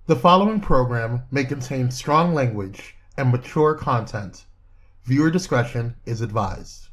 The following program may contain strong language and mature content. Viewer discretion is advised.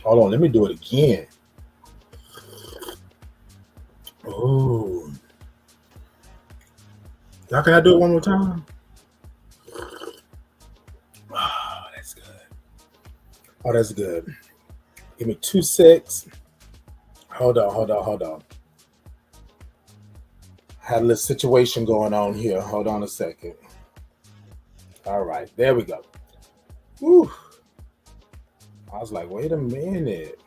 Hold on, let me do it again. Oh, now can I do it one more time? Oh, that's good. Oh, that's good. Give me 2 secs. Hold on. Had a little situation going on here. Hold on a second. All right, there we go. Whew. I was like, wait a minute.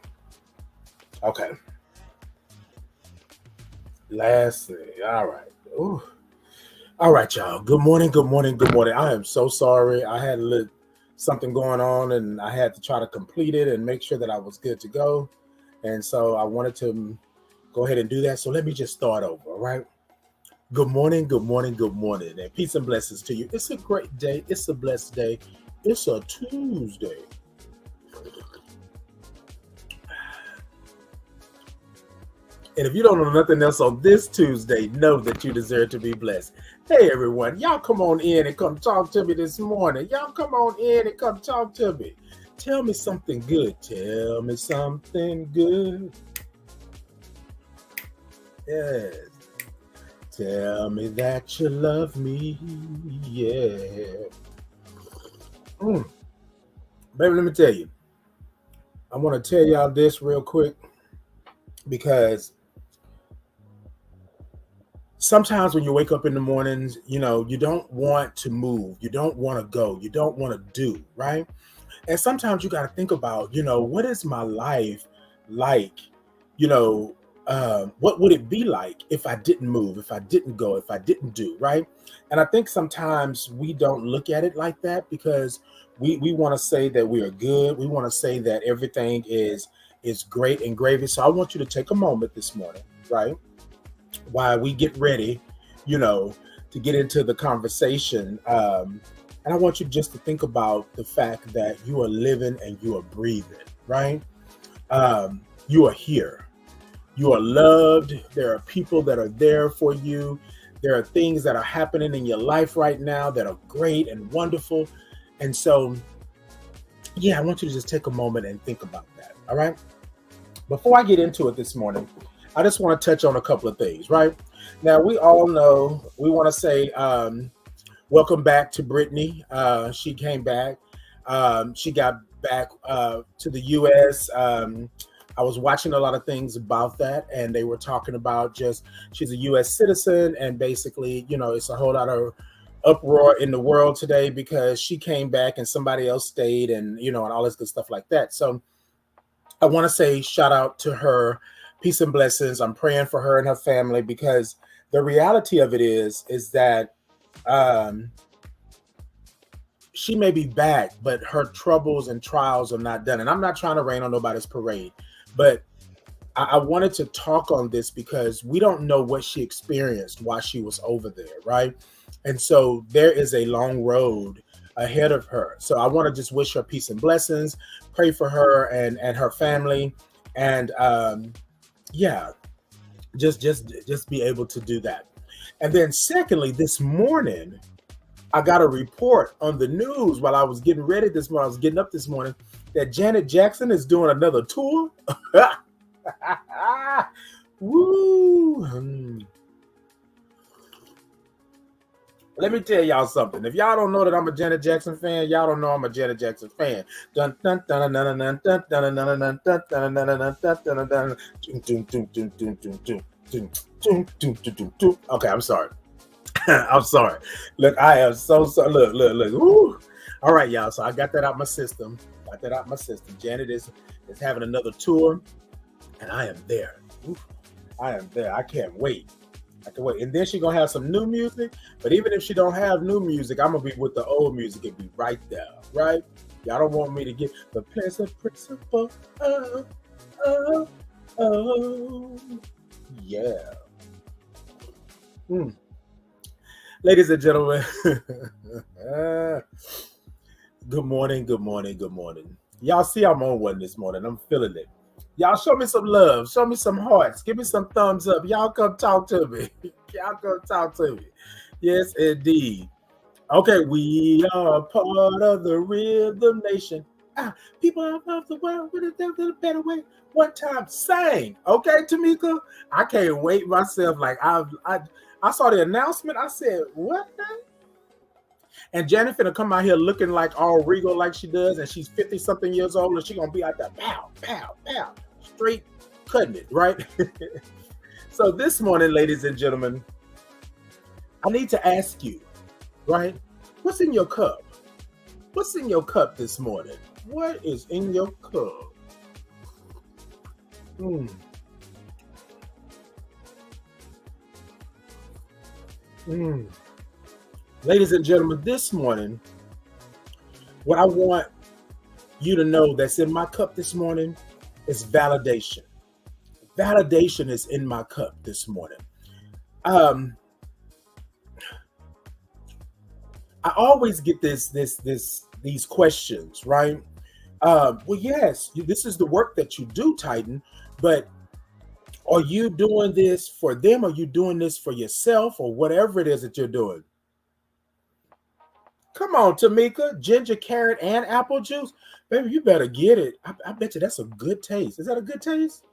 Okay. Lastly, all right. Ooh. All right, y'all. Good morning. I am so sorry. I had a little something going on and I had to try to complete it and make sure that I was good to go. And so I wanted to go ahead and do that. So let me just start over, all right? Good morning. And peace and blessings to you. It's a great day. It's a blessed day. It's a Tuesday. And if you don't know nothing else on this Tuesday, know that you deserve to be blessed. Hey, everyone. Y'all come on in and come talk to me this morning. Y'all come on in and come talk to me. Tell me something good. Tell me something good. Yes. Tell me that you love me. Yeah. Baby, let me tell you. I want to tell y'all this real quick because sometimes when you wake up in the mornings, you don't want to move. You don't want to go. You don't want to do, right? And sometimes you got to think about, what is my life like? What would it be like if I didn't move, if I didn't go, if I didn't do, right? And I think sometimes we don't look at it like that because we want to say that we are good. We want to say that everything is great and gravy. So I want you to take a moment this morning, right? While we get ready, to get into the conversation. And I want you just to think about the fact that you are living and you are breathing, right? You are here. You are loved. There are people that are there for you. There are things that are happening in your life right now that are great and wonderful. And so, I want you to just take a moment and think about that, all right? Before I get into it this morning, I just want to touch on a couple of things, right? Now, we all know, we want to say welcome back to Brittany. She came back. She got back to the U.S. I was watching a lot of things about that, and they were talking about just she's a U.S. citizen, and basically, it's a whole lot of uproar in the world today because she came back and somebody else stayed, and and all this good stuff like that. So I want to say shout out to her, peace and blessings. I'm praying for her and her family because the reality of it is that um, she may be back, but her troubles and trials are not done. And I'm not trying to rain on nobody's parade, but I wanted to talk on this because we don't know what she experienced while she was over there, right? And so there is a long road ahead of her. So I want to just wish her peace and blessings, pray for her and her family, and yeah, just be able to do that. And then secondly, this morning, I got a report on the news while I was getting ready this morning. I was getting up this morning that Janet Jackson is doing another tour. Woo! Let me tell y'all something. If y'all don't know that I'm a Janet Jackson fan, y'all don't know I'm a Janet Jackson fan. Dun dun dun dun dun dun dun dun dun dun dun dun dun dun dun. Okay, I'm sorry. I'm sorry. Look, I am so sorry. Look. Woo. All right, y'all. So I got that out my system. Janet is having another tour, and I am there. I am there. I can't wait. And then she's gonna have some new music. But even if she don't have new music, I'm gonna be with the old music and be right there, right? Y'all don't want me to get the pleasant principle. Yeah. Ladies and gentlemen, good morning. Y'all see I'm on one this morning. I'm feeling it. Y'all show me some love. Show me some hearts. Give me some thumbs up. Y'all come talk to me. Yes, indeed. Okay, we are part of the Rhythm Nation. People of the world, with a better way. One time, sing. Okay, Tamika? I can't wait myself. Like, I saw the announcement. I said, what? And Janet finna come out here looking like all regal like she does, and she's 50-something years old, and she gonna be out there, pow, straight cutting it, right? So this morning, ladies and gentlemen, I need to ask you, right? What's in your cup? What's in your cup this morning? What is in your cup? Ladies and gentlemen, this morning, what I want you to know that's in my cup this morning is validation. Validation is in my cup this morning. I always get these questions, right? Well, yes, this is the work that you do, Titan, but are you doing this for them? Are you doing this for yourself, or whatever it is that you're doing? Come on, Tamika, ginger, carrot, and apple juice. Baby, you better get it. I bet you that's a good taste. Is that a good taste?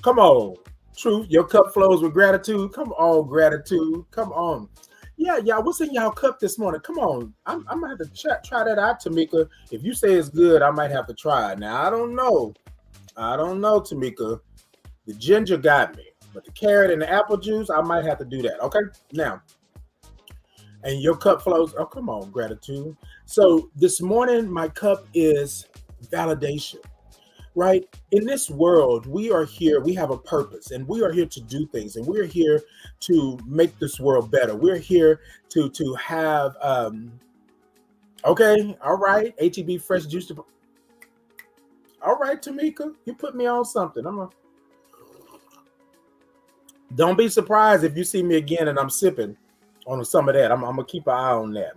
Come on. Truth, your cup flows with gratitude. Come on, gratitude. Come on. Yeah, y'all, what's in y'all cup this morning? Come on. I'm going to have to try that out, Tamika. If you say it's good, I might have to try it. Now, I don't know, Tamika. The ginger got me. But the carrot and the apple juice, I might have to do that. Okay? Now, and your cup flows. Oh, come on, gratitude. So this morning, my cup is validation, right? In this world, we are here. We have a purpose, and we are here to do things, and we're here to make this world better. We're here to have, okay, all right, HEB fresh juice. All right, Tamika, you put me on something. Don't be surprised if you see me again and I'm sipping on some of that. I'm gonna keep an eye on that.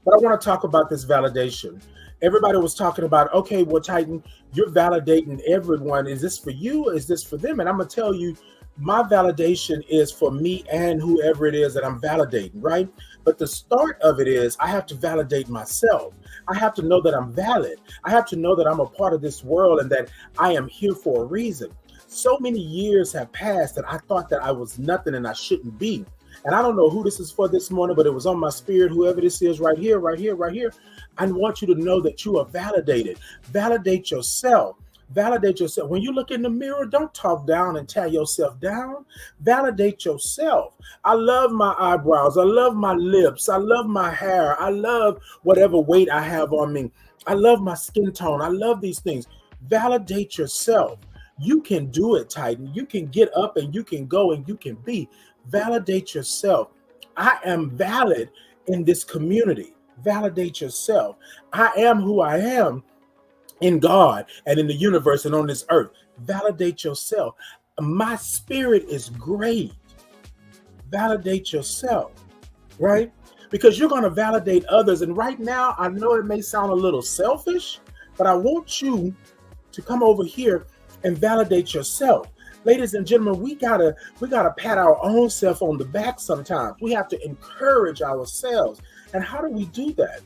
But I want to talk about this validation. Everybody was talking about, okay, well, Titan, you're validating everyone. Is this for you? Is this for them? And I'm gonna tell you, my validation is for me and whoever it is that I'm validating, right? But the start of it is I have to validate myself. I have to know that I'm valid. I have to know that I'm a part of this world and that I am here for a reason. So many years have passed that I thought that I was nothing and I shouldn't be. And I don't know who this is for this morning, but it was on my spirit, whoever this is right here, right here, right here. I want you to know that you are validated. Validate yourself. Validate yourself. When you look in the mirror, don't talk down and tear yourself down. Validate yourself. I love my eyebrows. I love my lips. I love my hair. I love whatever weight I have on me. I love my skin tone. I love these things. Validate yourself. You can do it, Titan. You can get up and you can go and you can be. Validate yourself. I am valid in this community. Validate yourself. I am who I am in God and in the universe and on this earth. Validate yourself. My spirit is great. Validate yourself, right? Because you're going to validate others. And right now, I know it may sound a little selfish, but I want you to come over here and validate yourself. Ladies and gentlemen, we gotta pat our own self on the back sometimes. We have to encourage ourselves. And how do we do that?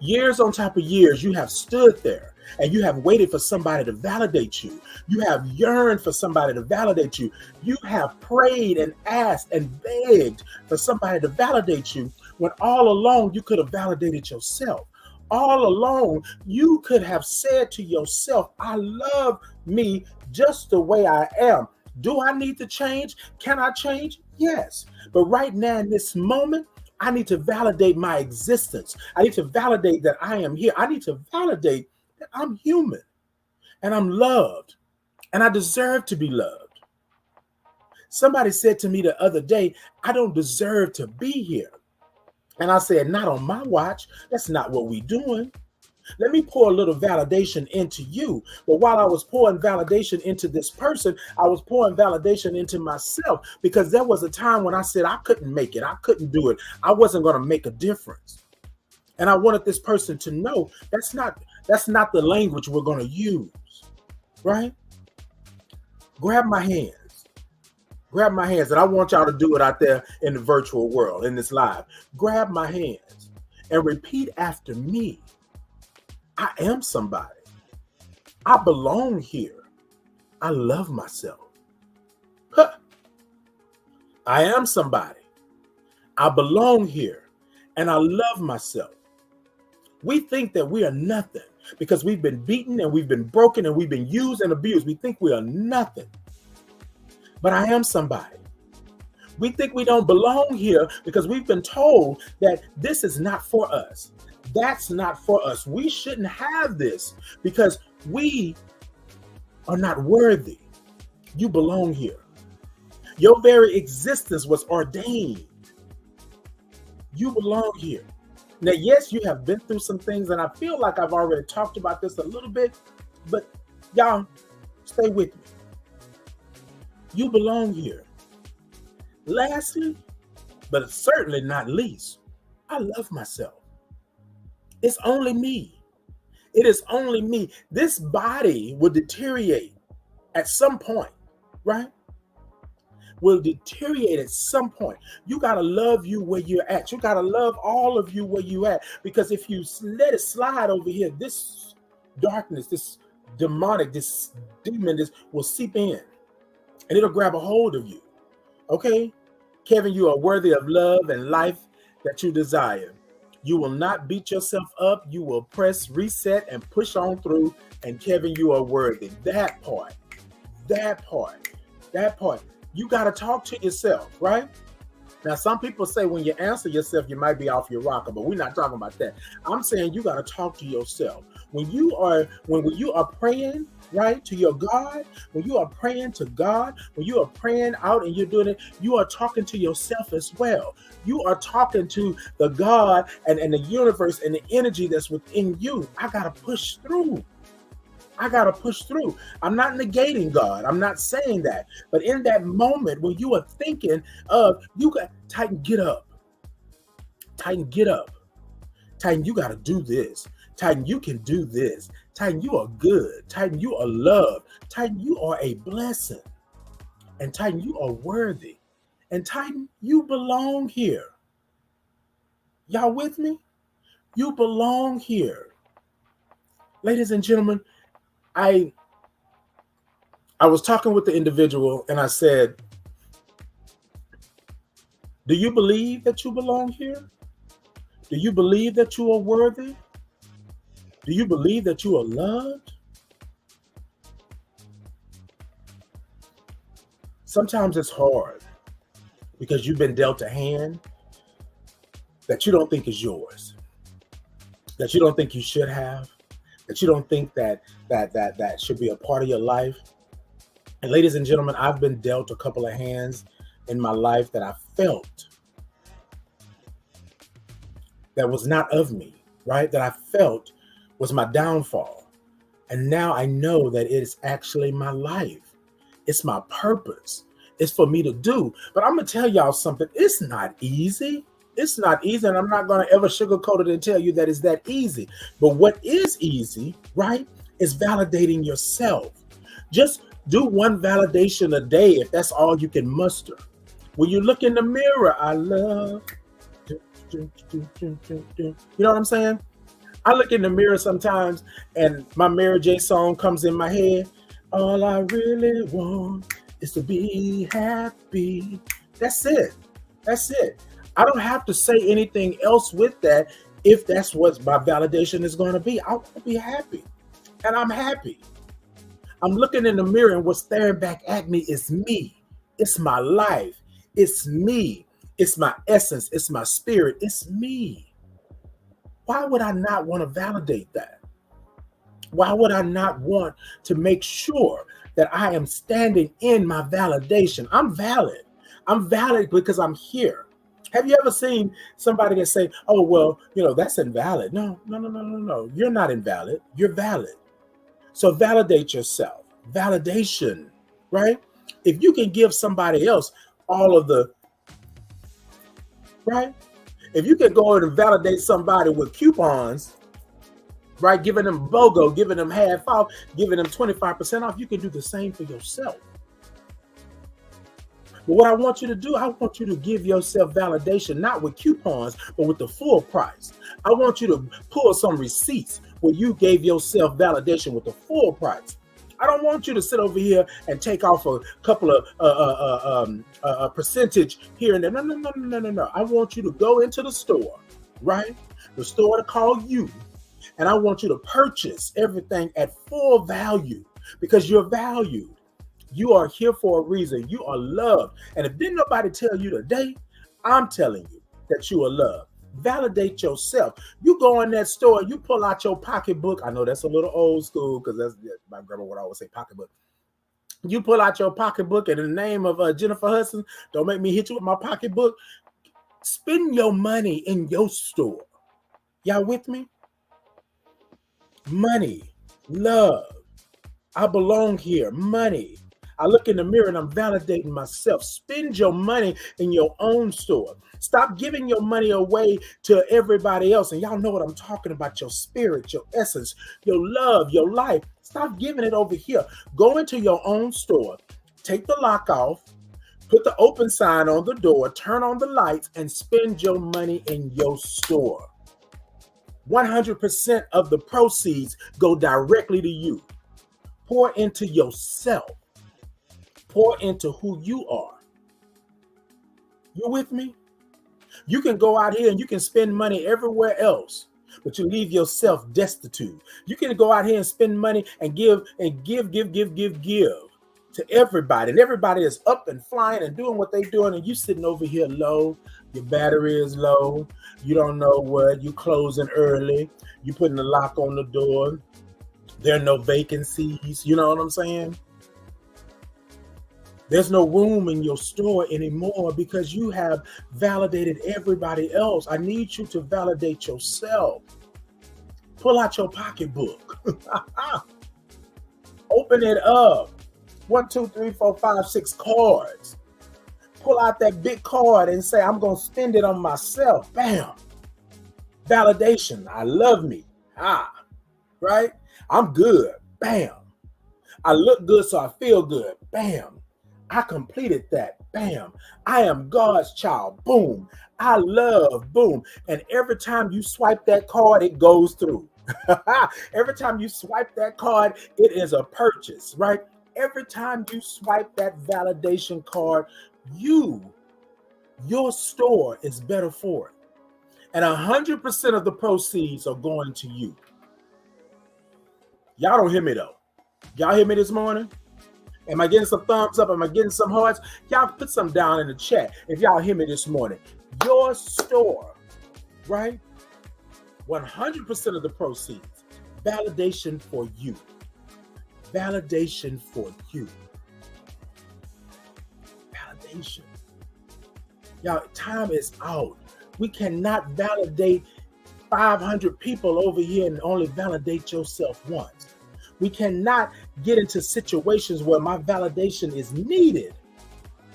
Years on top of years, you have stood there and you have waited for somebody to validate you. You have yearned for somebody to validate you. You have prayed and asked and begged for somebody to validate you, when all along you could have validated yourself. All along, you could have said to yourself, I love me just the way I am. Do I need to change? Can I change? Yes. But right now in this moment, I need to validate my existence. I need to validate that I am here. I need to validate that I'm human and I'm loved and I deserve to be loved. Somebody said to me the other day, I don't deserve to be here. And I said, not on my watch. That's not what we're doing. Let me pour a little validation into you. But while I was pouring validation into this person, I was pouring validation into myself, because there was a time when I said I couldn't make it. I couldn't do it. I wasn't going to make a difference. And I wanted this person to know that's not the language we're going to use, right? Grab my hands. Grab my hands. And I want y'all to do it out there in the virtual world, in this live. Grab my hands and repeat after me. I am somebody. I belong here. I love myself. Huh. I am somebody. I belong here and I love myself. We think that we are nothing because we've been beaten and we've been broken and we've been used and abused. We think we are nothing. But I am somebody. We think we don't belong here because we've been told that this is not for us. That's not for us. We shouldn't have this because we are not worthy. You belong here. Your very existence was ordained. You belong here. Now, yes, you have been through some things, and I feel like I've already talked about this a little bit, but y'all, stay with me. You belong here. Lastly, but certainly not least, I love myself. It's only me. It is only me. This body will deteriorate at some point, right? Will deteriorate at some point. You got to love you where you're at. You got to love all of you where you at. Because if you let it slide over here, this darkness, this demonic, this demon, this will seep in and it'll grab a hold of you. Okay? Kevin, you are worthy of love and life that you desire. You will not beat yourself up. You will press reset and push on through. And Kevin, you are worthy. That part. You got to talk to yourself, right? Now, some people say when you answer yourself, you might be off your rocker, but we're not talking about that. I'm saying you got to talk to yourself. When you are praying, right, to your God, when you are praying to God, when you are praying out and you're doing it, you are talking to yourself as well. You are talking to the God and the universe and the energy that's within you. I got to push through. I'm not negating God. I'm not saying that. But in that moment when you are thinking of, you got Titan, get up. Titan, get up. Titan, you got to do this. Titan, you can do this. Titan, you are good. Titan, you are loved. Titan, you are a blessing. And Titan, you are worthy. And Titan, you belong here. Y'all with me? You belong here. Ladies and gentlemen, I was talking with the individual and I said, Do you believe that you belong here? Do you believe that you are worthy? Do you believe that you are loved? Sometimes it's hard because you've been dealt a hand that you don't think is yours, that you don't think you should have, that you don't think that should be a part of your life. And ladies and gentlemen, I've been dealt a couple of hands in my life that I felt that was not of me, right? That I felt was my downfall. And now I know that it is actually my life. It's my purpose. It's for me to do. But I'm going to tell y'all something. It's not easy. It's not easy. And I'm not going to ever sugarcoat it and tell you that it's that easy. But what is easy, right, is validating yourself. Just do one validation a day if that's all you can muster. When you look in the mirror, I love. You know what I'm saying? I look in the mirror sometimes and my Mary J song comes in my head. All I really want is to be happy. That's it. That's it. I don't have to say anything else with that if that's what my validation is going to be. I want to be happy. And I'm happy. I'm looking in the mirror and what's staring back at me is me. It's my life. It's me. It's my essence. It's my spirit. It's me. Why would I not want to validate that? Why would I not want to make sure that I am standing in my validation? I'm valid. I'm valid because I'm here. Have you ever seen somebody that say, oh, well, that's invalid? No. You're not invalid. You're valid. So validate yourself. Validation, right? If you can give somebody else all of the, right? If you can go in and validate somebody with coupons, right? Giving them BOGO, giving them half off, giving them 25% off, you can do the same for yourself. But what I want you to do, I want you to give yourself validation, not with coupons, but with the full price. I want you to pull some receipts where you gave yourself validation with the full price. I don't want you to sit over here and take off a couple of percentage here and there. No. I want you to go into the store, right? The store to call you. And I want you to purchase everything at full value because you're valued. You are here for a reason. You are loved. And if didn't nobody tell you today, I'm telling you that you are loved. Validate yourself. You go in that store, you pull out your pocketbook. I know that's a little old school because that's my grandma would always say pocketbook. You pull out your pocketbook and in the name of Jennifer Hudson, don't make me hit you with my pocketbook. Spend your money in your store. Y'all with me? Money, love. I belong here. Money. I look in the mirror and I'm validating myself. Spend your money in your own store. Stop giving your money away to everybody else. And y'all know what I'm talking about, your spirit, your essence, your love, your life. Stop giving it over here. Go into your own store. Take the lock off. Put the open sign on the door. Turn on the lights and spend your money in your store. 100% of the proceeds go directly to you. Pour into yourself. Pour into who you are. You with me? You can go out here and you can spend money everywhere else, but you leave yourself destitute. You can go out here and spend money and give to everybody. And everybody is up and flying and doing what they're doing. And you sitting over here low. Your battery is low. You don't know what. You closing early. You putting the lock on the door. There are no vacancies. You know what I'm saying? There's no room in your store anymore because you have validated everybody else. I need you to validate yourself. Pull out your pocketbook. Open it up. 1, 2, 3, 4, 5, 6 cards. Pull out that big card and say, I'm going to spend it on myself. Bam. Validation. I love me. Right? I'm good. Bam. I look good, so I feel good. Bam. I completed that. Bam. I am God's child. Boom. I love. Boom. And every time you swipe that card, it goes through. Every time you swipe that card, it is a purchase, right? Every time you swipe that validation card, you Your store is better for it. And 100% of the proceeds are going to you. Y'all don't hear me though. Y'all hear me this morning? Am I getting some thumbs up? Am I getting some hearts? Y'all put some down in the chat if y'all hear me this morning. Your store, right? 100% of the proceeds. Validation for you. Validation for you. Validation. Y'all, time is out. We cannot validate 500 people over here and only validate yourself once. We cannot get into situations where my validation is needed,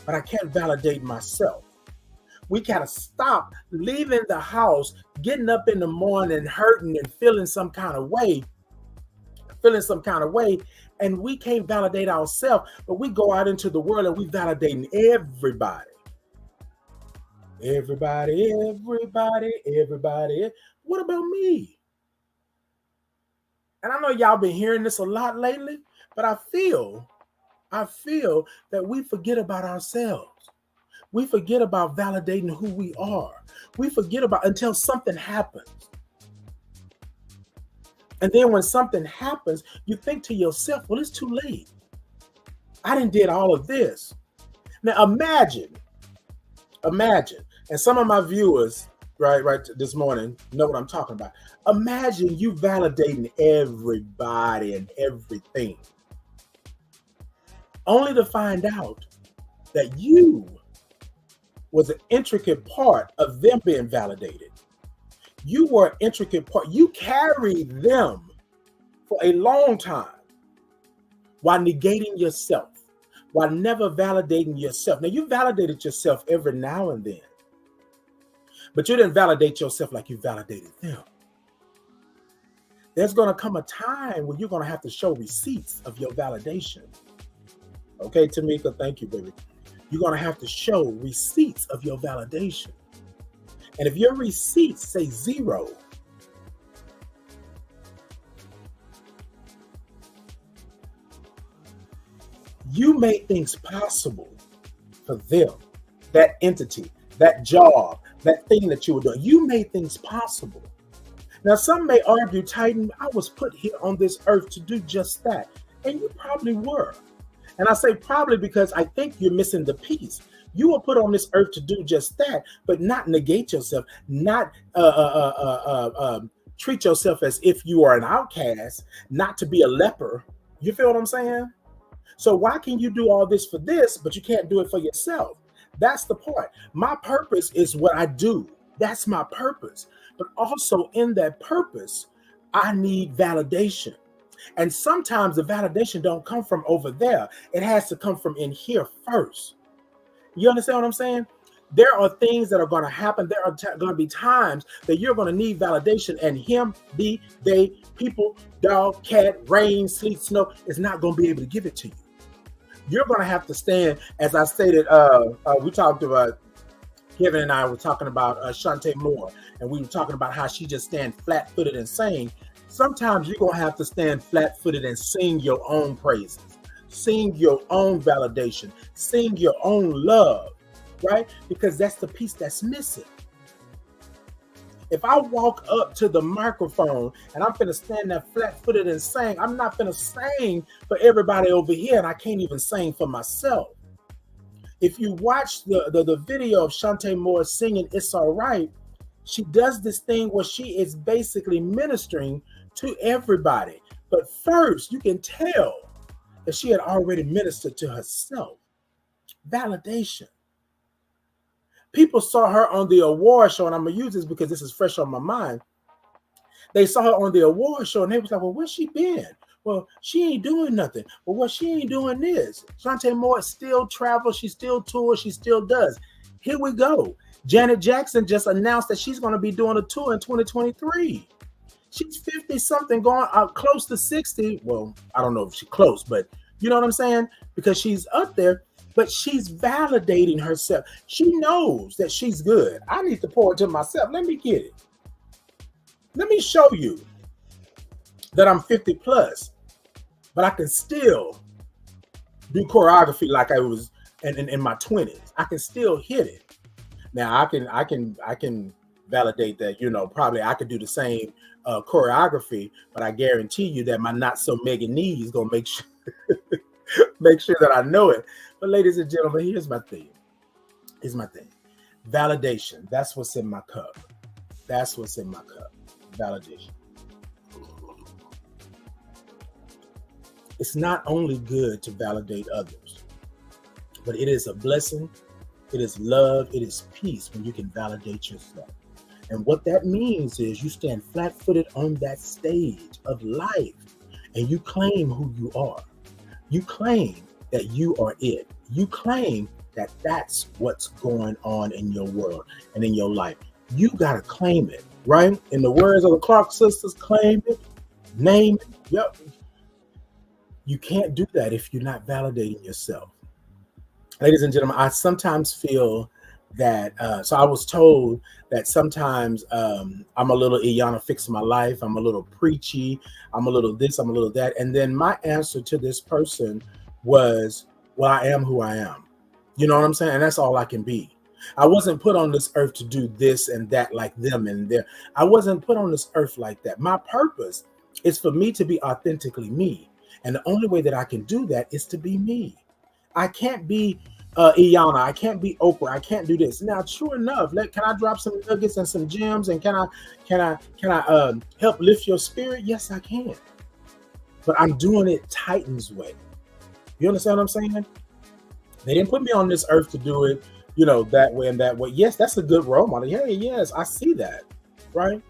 but I can't validate myself. We gotta stop leaving the house, getting up in the morning, hurting and feeling some kind of way, and we can't validate ourselves, but we go out into the world and we validating everybody. Everybody. What about me? And I know y'all been hearing this a lot lately, but I feel that we forget about ourselves. We forget about validating who we are. We forget about until something happens. And then when something happens, you think to yourself, well, it's too late. I done did all of this. Now imagine, and some of my viewers, right this morning know what I'm talking about. Imagine you validating everybody and everything, only to find out that you was an intricate part of them being validated. You were an intricate part. You carried them for a long time while negating yourself, while never validating yourself. Now, you validated yourself every now and then, but you didn't validate yourself like you validated them. There's going to come a time when you're going to have to show receipts of your validation. Okay, Tamika, thank you, baby. You're going to have to show receipts of your validation. And if your receipts say 0, you made things possible for them, that entity, that job, that thing that you were doing. You made things possible. Now, some may argue, Titan, I was put here on this earth to do just that. And you probably were. And I say probably because I think you're missing the piece. You were put on this earth to do just that, but not negate yourself, not treat yourself as if you are an outcast, not to be a leper. You feel what I'm saying? So why can you do all this for this, but you can't do it for yourself? That's the part. My purpose is what I do. That's my purpose. But also in that purpose, I need validation. And sometimes the validation don't come from over there. It has to come from in here first. You understand what I'm saying? There are things that are going to happen. There are going to be times that you're going to need validation, and him, they, people, dog, cat, rain, sleet, snow is not going to be able to give it to you. You're going to have to stand, as I stated, we talked about, Kevin and I were talking about Shantae Moore, and we were talking about how she just stand flat-footed and sing. Sometimes you're going to have to stand flat-footed and sing your own praises, sing your own validation, sing your own love, right? Because that's the piece that's missing. If I walk up to the microphone and I'm finna stand there flat-footed and sing, I'm not finna sing for everybody over here, and I can't even sing for myself. If you watch the video of Shantae Moore singing It's All Right, she does this thing where she is basically ministering to everybody. But first, you can tell that she had already ministered to herself. Validation. People saw her on the award show, and I'm going to use this because this is fresh on my mind. They saw her on the award show, and they was like, well, where's she been? Well, she ain't doing nothing. Well, she ain't doing this. Shantae Moore still travels. She still tours. She still does. Here we go. Janet Jackson just announced that she's going to be doing a tour in 2023. She's 50-something, going out close to 60. Well, I don't know if she's close, but you know what I'm saying? Because she's up there, but she's validating herself. She knows that she's good. I need to pour it to myself. Let me get it. Let me show you that I'm 50 plus, but I can still do choreography like I was in my 20s. I can still hit it. Now I can validate that, probably I could do the same choreography, but I guarantee you that my not so mega knee is gonna make sure that I know it. But ladies and gentlemen, here's my thing. Here's my thing. Validation. That's what's in my cup. That's what's in my cup. Validation. It's not only good to validate others, but it is a blessing. It is love. It is peace when you can validate yourself. And what that means is you stand flat-footed on that stage of life and you claim who you are. You claim that you are it. You claim that that's what's going on in your world and in your life. You got to claim it, right? In the words of the Clark sisters, claim it, name it. Yep. You can't do that if you're not validating yourself. Ladies and gentlemen, I sometimes feel that, so I was told that sometimes I'm a little Iyanla fix my life. I'm a little preachy. I'm a little this, I'm a little that. And then my answer to this person was, well, I am who I am. You know what I'm saying? And that's all I can be. I wasn't put on this earth to do this and that like them and there. I wasn't put on this earth like that. My purpose is for me to be authentically me. And the only way that I can do that is to be me. I can't be Iyanla. I can't be Oprah. I can't do this. Now, sure enough, can I drop some nuggets and some gems? And can I help lift your spirit? Yes, I can. But I'm doing it Titan's way. You understand what I'm saying? They didn't put me on this earth to do it, that way and that way. Yes, that's a good role model. Hey, yes, I see that, right?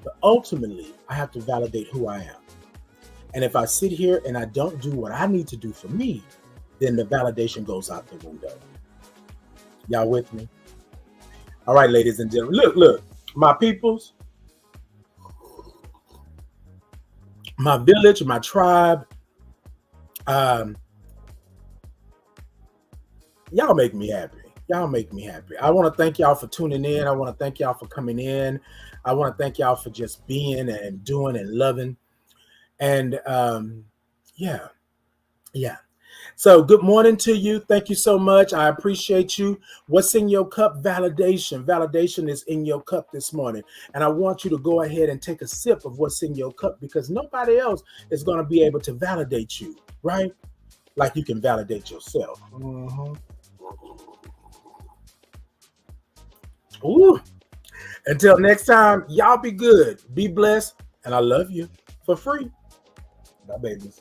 But ultimately, I have to validate who I am. And if I sit here and I don't do what I need to do for me, then the validation goes out the window. Y'all with me? All right, ladies and gentlemen. Look, my peoples, my village, my tribe, y'all make me happy. Y'all make me happy. I want to thank y'all for tuning in. I want to thank y'all for coming in. I want to thank y'all for just being and doing and loving. And yeah. So good morning to you. Thank you so much. I appreciate you. What's in your cup? Validation. Validation is in your cup this morning. And I want you to go ahead and take a sip of what's in your cup because nobody else is going to be able to validate you, right? Like you can validate yourself. Ooh. Until next time, y'all be good. Be blessed. And I love you for free. Bye, babies.